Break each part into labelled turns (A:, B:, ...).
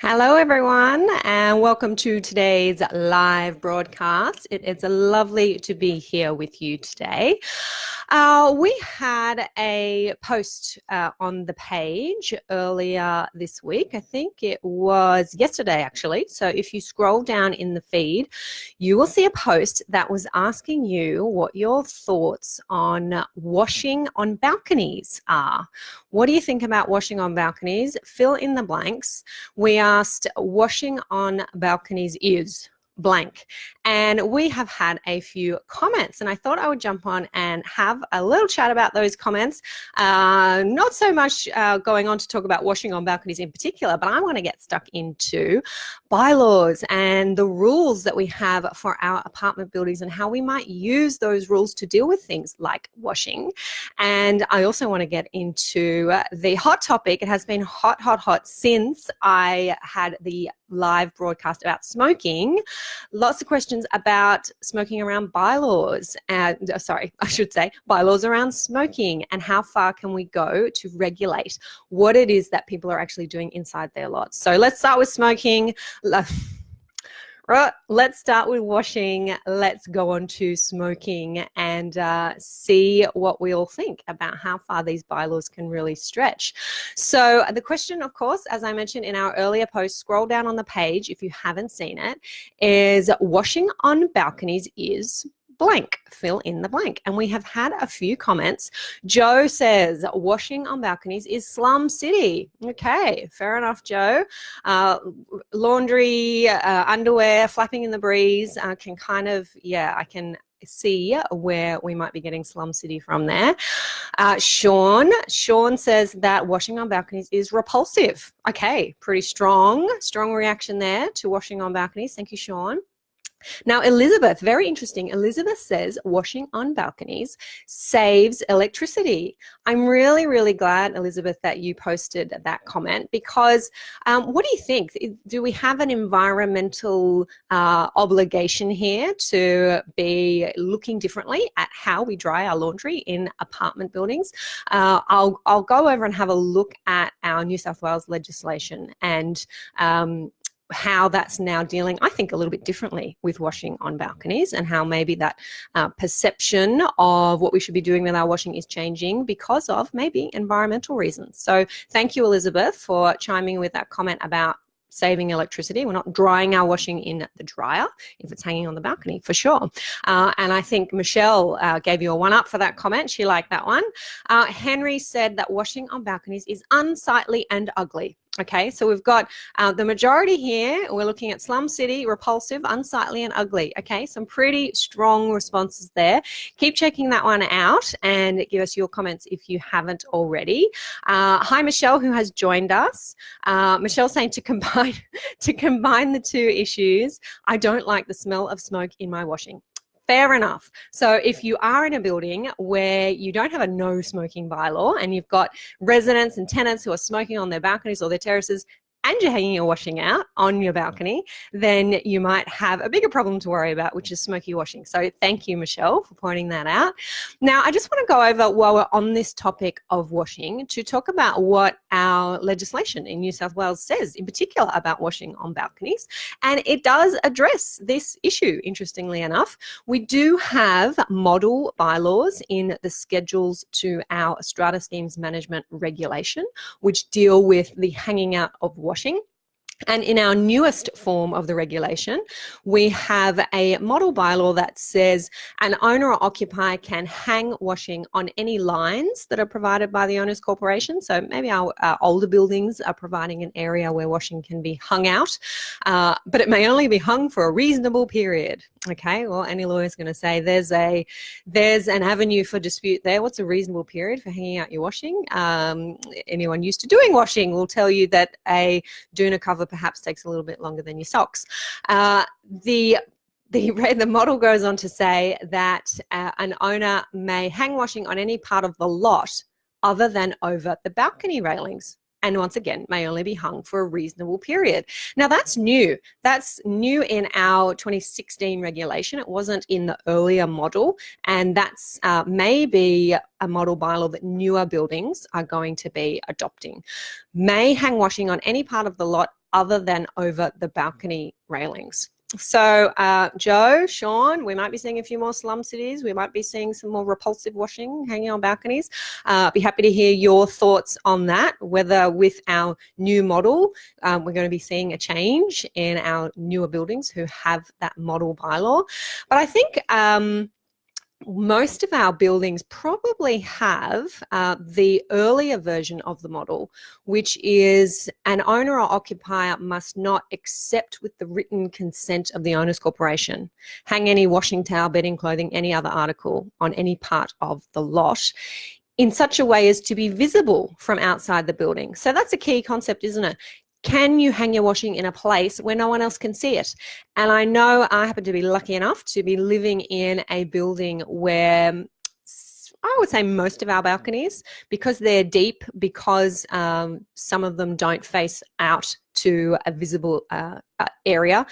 A: Hello, everyone, and welcome to today's live broadcast. It is lovely to be here with you today. We had a post on the page earlier this week. I think it was yesterday, actually. So if you scroll down in the feed, you will see a post that was asking you what your thoughts on washing on balconies are. What do you think about washing on balconies? Fill in the blanks. We asked washing on balconies is blank, and we have had a few comments, and I thought I would jump on and have a little chat about those comments. Not so much going on to talk about washing on balconies in particular, but I want to get stuck into bylaws and the rules that we have for our apartment buildings and how we might use those rules to deal with things like washing. And I also want to get into the hot topic. It has been hot since I had the live broadcast about smoking. Lots of questions about smoking around bylaws, and I should say bylaws around smoking, and how far can we go to regulate what it is that people are actually doing inside their lots. So let's start with smoking. Right, let's start with washing. Let's go on to smoking and see what we all think about how far these bylaws can really stretch. So the question, of course, as I mentioned in our earlier post, scroll down on the page if you haven't seen it, is washing on balconies is blank. Fill in the blank. And we have had a few comments. Joe says washing on balconies is slum city. Okay, fair enough, Joe. Laundry, underwear flapping in the breeze can kind of, I can see where we might be getting slum city from there. Sean says that washing on balconies is repulsive. Okay, pretty strong reaction there to washing on balconies. Thank you, Sean. Now, Elizabeth, very interesting. Elizabeth says washing on balconies saves electricity. I'm really, really glad, Elizabeth, that you posted that comment, because what do you think? Do we have an environmental obligation here to be looking differently at how we dry our laundry in apartment buildings? I'll go over and have a look at our New South Wales legislation and how that's now dealing, I think, a little bit differently with washing on balconies, and how maybe that perception of what we should be doing with our washing is changing because of maybe environmental reasons. So thank you, Elizabeth, for chiming with that comment about saving electricity. We're not drying our washing in the dryer if it's hanging on the balcony, for sure. And I think Michelle gave you a one up for that comment. She liked that one. Henry said that washing on balconies is unsightly and ugly. Okay, so we've got the majority here. We're looking at slum city, repulsive, unsightly, and ugly. Okay, some pretty strong responses there. Keep checking that one out and give us your comments if you haven't already. Hi, Michelle, who has joined us. Michelle saying to combine the two issues, I don't like the smell of smoke in my washing. Fair enough. So if you are in a building where you don't have a no smoking bylaw and you've got residents and tenants who are smoking on their balconies or their terraces, and you're hanging your washing out on your balcony, then you might have a bigger problem to worry about, which is smoky washing. So thank you, Michelle, for pointing that out. Now, I just want to go over, while we're on this topic of washing, to talk about what our legislation in New South Wales says, in particular about washing on balconies. And it does address this issue, interestingly enough. We do have model bylaws in the schedules to our strata schemes management regulation, which deal with the hanging out of washing. And in our newest form of the regulation, we have a model bylaw that says an owner or occupier can hang washing on any lines that are provided by the owners corporation. So maybe our older buildings are providing an area where washing can be hung out, but it may only be hung for a reasonable period. Okay, well, any lawyer is going to say there's an avenue for dispute there. What's a reasonable period for hanging out your washing? Anyone used to doing washing will tell you that a doona cover perhaps takes a little bit longer than your socks. The model goes on to say that an owner may hang washing on any part of the lot other than over the balcony railings, and once again, may only be hung for a reasonable period. Now, that's new. That's new in our 2016 regulation. It wasn't in the earlier model, and that's maybe a model bylaw that newer buildings are going to be adopting. May hang washing on any part of the lot other than over the balcony railings. So Joe, Sean, we might be seeing a few more slum cities. We might be seeing some more repulsive washing hanging on balconies. Be happy to hear your thoughts on that, whether with our new model, we're going to be seeing a change in our newer buildings who have that model bylaw. But I think most of our buildings probably have the earlier version of the model, which is an owner or occupier must not accept with the written consent of the owner's corporation, hang any washing towel, bedding, clothing, any other article on any part of the lot in such a way as to be visible from outside the building. So that's a key concept, isn't it? Can you hang your washing in a place where no one else can see it? And I know I happen to be lucky enough to be living in a building where I would say most of our balconies, because they're deep, because some of them don't face out to a visible area,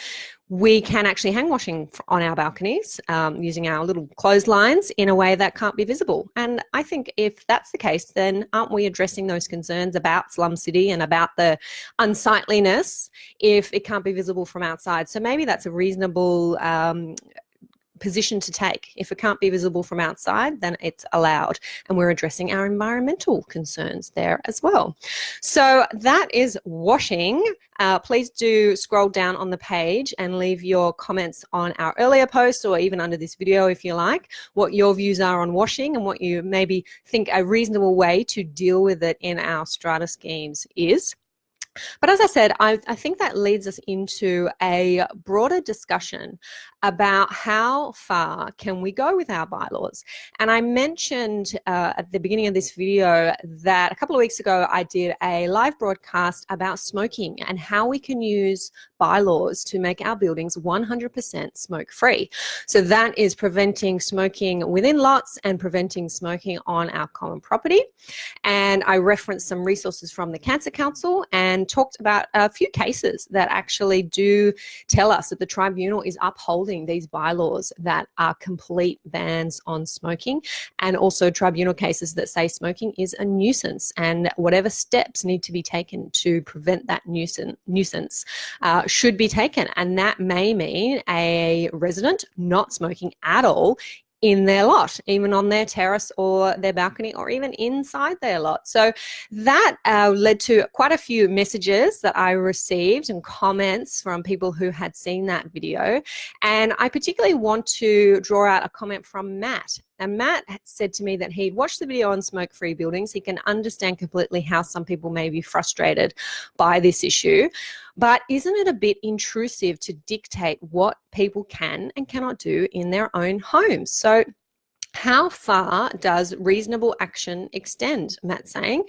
A: we can actually hang washing on our balconies using our little clotheslines in a way that can't be visible. And I think if that's the case, then aren't we addressing those concerns about Slum City and about the unsightliness if it can't be visible from outside? So maybe that's a reasonable position to take. If it can't be visible from outside, then it's allowed, and we're addressing our environmental concerns there as well. So that is washing. Please do scroll down on the page and leave your comments on our earlier post, or even under this video if you like, what your views are on washing and what you maybe think a reasonable way to deal with it in our strata schemes is. But as I said, I think that leads us into a broader discussion about how far can we go with our bylaws. And I mentioned at the beginning of this video that a couple of weeks ago I did a live broadcast about smoking and how we can use bylaws to make our buildings 100% smoke-free. So that is preventing smoking within lots and preventing smoking on our common property. And I referenced some resources from the Cancer Council and talked about a few cases that actually do tell us that the tribunal is upholding these bylaws that are complete bans on smoking, and also tribunal cases that say smoking is a nuisance and whatever steps need to be taken to prevent that nuisance should be taken. And that may mean a resident not smoking at all in their lot, even on their terrace or their balcony, or even inside their lot. So that led to quite a few messages that I received and comments from people who had seen that video. And I particularly want to draw out a comment from Matt. And Matt said to me that he'd watched the video on smoke-free buildings. He can understand completely how some people may be frustrated by this issue. But isn't it a bit intrusive to dictate what people can and cannot do in their own homes? So how far does reasonable action extend, Matt's saying?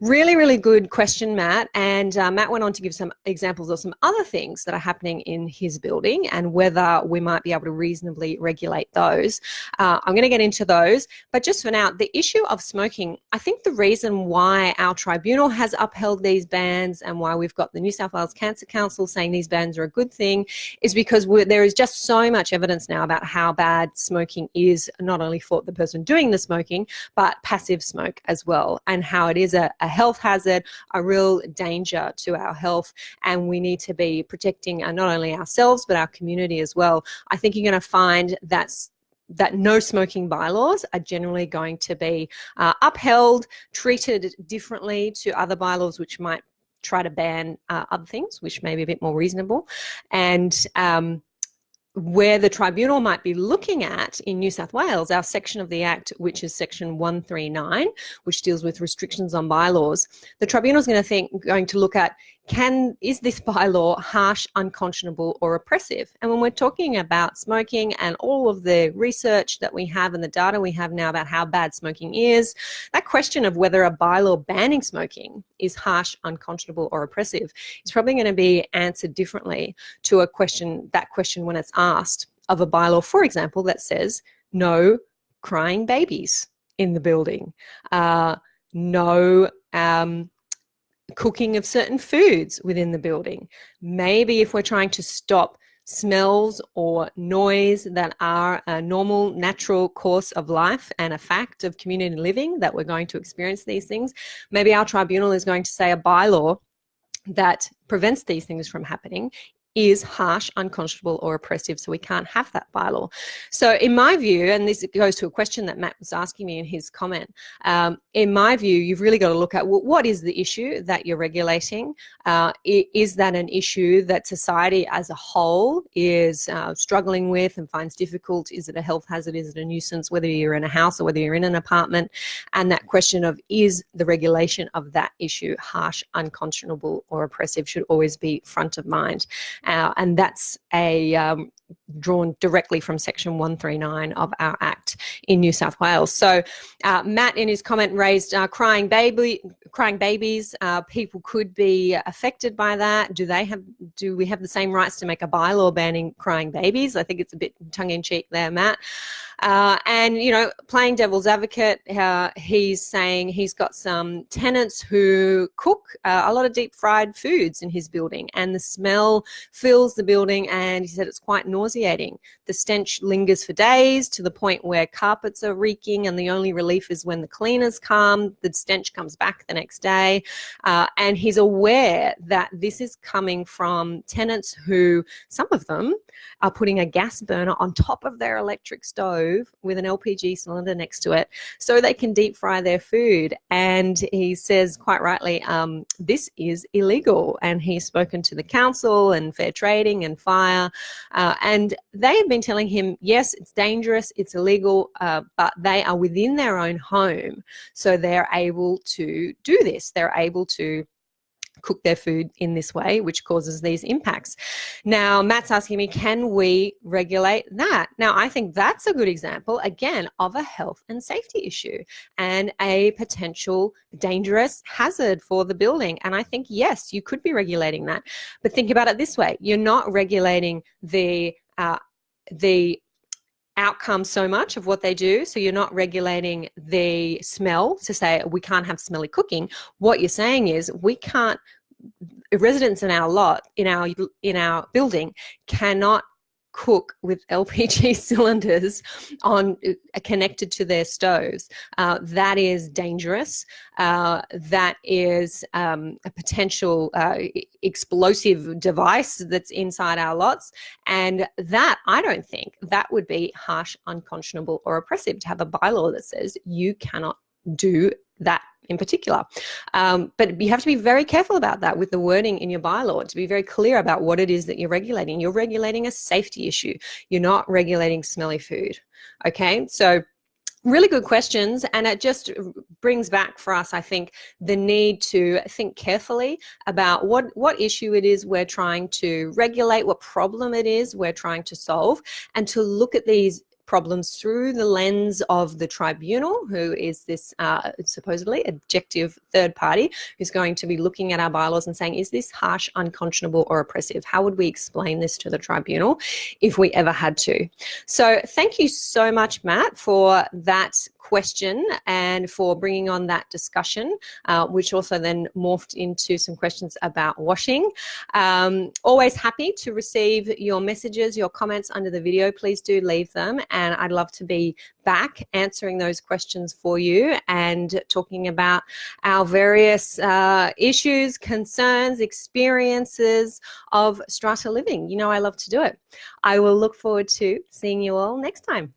A: Really, really good question, Matt. And Matt went on to give some examples of some other things that are happening in his building and whether we might be able to reasonably regulate those. I'm going to get into those. But just for now, the issue of smoking, I think the reason why our tribunal has upheld these bans and why we've got the New South Wales Cancer Council saying these bans are a good thing is because there is just so much evidence now about how bad smoking is, not only for the person doing the smoking, but passive smoke as well, and how it is a health hazard, a real danger to our health, and we need to be protecting not only ourselves but our community as well. I think you're going to find that no smoking bylaws are generally going to be upheld, treated differently to other bylaws which might try to ban other things, which may be a bit more reasonable. And where the tribunal might be looking at in New South Wales, our section of the Act, which is section 139, which deals with restrictions on bylaws, the tribunal is going to look at, is this bylaw harsh, unconscionable, or oppressive? And when we're talking about smoking and all of the research that we have and the data we have now about how bad smoking is, that question of whether a bylaw banning smoking is harsh, unconscionable, or oppressive is probably going to be answered differently to that question when it's asked of a bylaw, for example, that says no crying babies in the building, no cooking of certain foods within the building. Maybe if we're trying to stop smells or noise that are a normal, natural course of life and a fact of community living, that we're going to experience these things, maybe our tribunal is going to say a bylaw that prevents these things from happening is harsh, unconscionable, or oppressive. So we can't have that bylaw. So in my view, and this goes to a question that Matt was asking me in his comment, in my view, you've really got to look at, well, what is the issue that you're regulating? Is that an issue that society as a whole is struggling with and finds difficult? Is it a health hazard? Is it a nuisance, whether you're in a house or whether you're in an apartment? And that question of, is the regulation of that issue harsh, unconscionable, or oppressive, should always be front of mind. And that's drawn directly from section 139 of our Act in New South Wales. So Matt in his comment raised crying babies. People could be affected by that. Do we have the same rights to make a bylaw banning crying babies? I think it's a bit tongue-in-cheek there, Matt. And, you know, playing devil's advocate, he's saying he's got some tenants who cook a lot of deep fried foods in his building, and the smell fills the building, and he said it's quite nauseating. The stench lingers for days, to the point where carpets are reeking, and the only relief is when the cleaners come. The stench comes back the next day. And he's aware that this is coming from tenants who, some of them, are putting a gas burner on top of their electric stove with an LPG cylinder next to it so they can deep fry their food. And he says, quite rightly, this is illegal. And he's spoken to the council and Fair Trading and Fire, and they have been telling him, yes, it's dangerous, it's illegal, but they are within their own home, so they're able to do this. They're able to cook their food in this way, which causes these impacts. Now, Matt's asking me, can we regulate that? Now, I think that's a good example, again, of a health and safety issue and a potential dangerous hazard for the building. And I think, yes, you could be regulating that. But think about it this way. You're not regulating the outcome so much of what they do. So you're not regulating the smell to say we can't have smelly cooking. What you're saying is we can't, residents in our lot, in our building, cannot cook with LPG cylinders connected to their stoves. That is dangerous. That is a potential explosive device that's inside our lots. And that, I don't think, that would be harsh, unconscionable, or oppressive to have a bylaw that says you cannot do that in particular. But you have to be very careful about that with the wording in your bylaw, to be very clear about what it is that you're regulating. You're regulating a safety issue. You're not regulating smelly food. Okay, so really good questions, and it just brings back for us, I think, the need to think carefully about what issue it is we're trying to regulate, what problem it is we're trying to solve, and to look at these problems through the lens of the tribunal, who is this supposedly objective third party who's going to be looking at our bylaws and saying, is this harsh, unconscionable, or oppressive? How would we explain this to the tribunal if we ever had to? So thank you so much, Matt, for that question and for bringing on that discussion, which also then morphed into some questions about washing. Always happy to receive your messages, your comments under the video. Please do leave them, and I'd love to be back answering those questions for you and talking about our various issues, concerns, experiences of strata living. You know I love to do it. I will look forward to seeing you all next time.